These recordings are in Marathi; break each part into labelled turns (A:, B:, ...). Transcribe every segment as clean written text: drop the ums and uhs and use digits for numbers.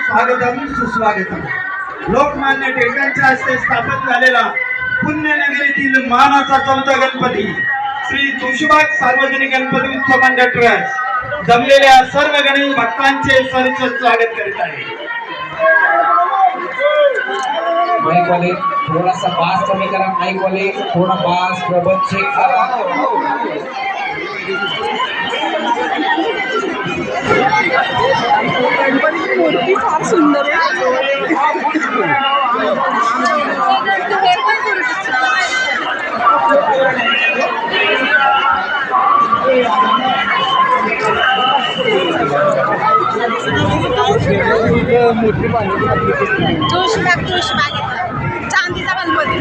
A: स्वागतम सुस्वागतम. लोकमान्य टिळकांच्या हस्ते स्थापन झालेला पुण्यनगरीतील मानाचा चौथा गणपती श्री तुळशीबाग सार्वजनिक गणपती उत्सव मंडळ ट्रस्ट जमलेल्या सर्व गणेश भक्तांचे सरस स्वागत करीत आहे.
B: माइक वाले थोड़ा सा बास कमी करा. माइक वाले थोड़ा बास प्रबंध चेक करा.
C: मूर्ती फार सुंदर आहे. तुळशीबाग चांदीचा गणपती.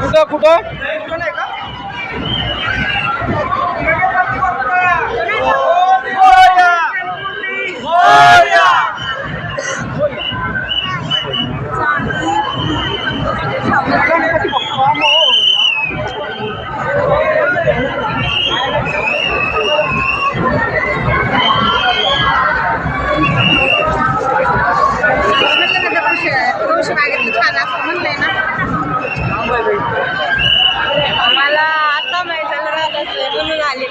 A: कुठं कुठं
C: मला आता माहिती झालं राहत म्हणून आले.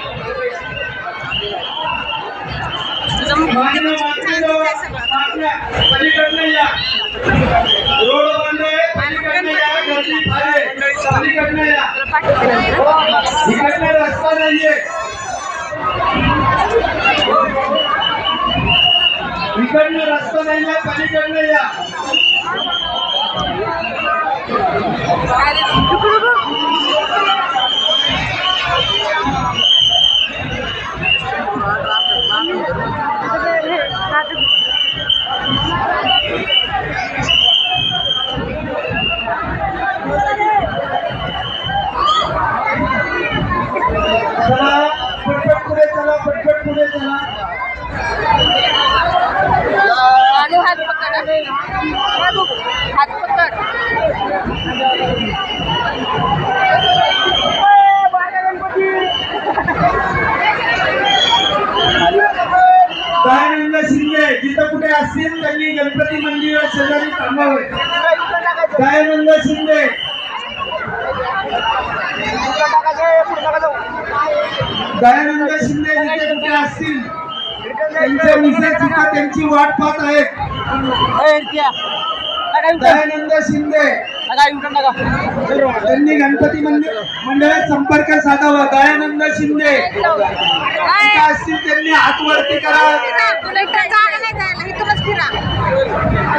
A: रस्ता नाहीये. इकडनं रस्ता नाही, पलीकडनं या. पटपट पुढे चला, पटपट पुढे चला.
C: हात पकड, हात पकड.
A: दयानंद शिंदे जिथं कुठे असतील त्यांनी गणपती मंदिरा शेजारी थांबावे. दयानंद शिंदे, दयानंद शिंदे जिथे कुठे असतील त्यांच्या मिसेस त्यांची वाट पाहत आहेत. दयानंद शिंदे त्यांनी गणपती मंडळात संपर्क साधावा. दयानंद शिंदे असतील त्यांनी हात वरती करा.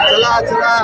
C: चला चला.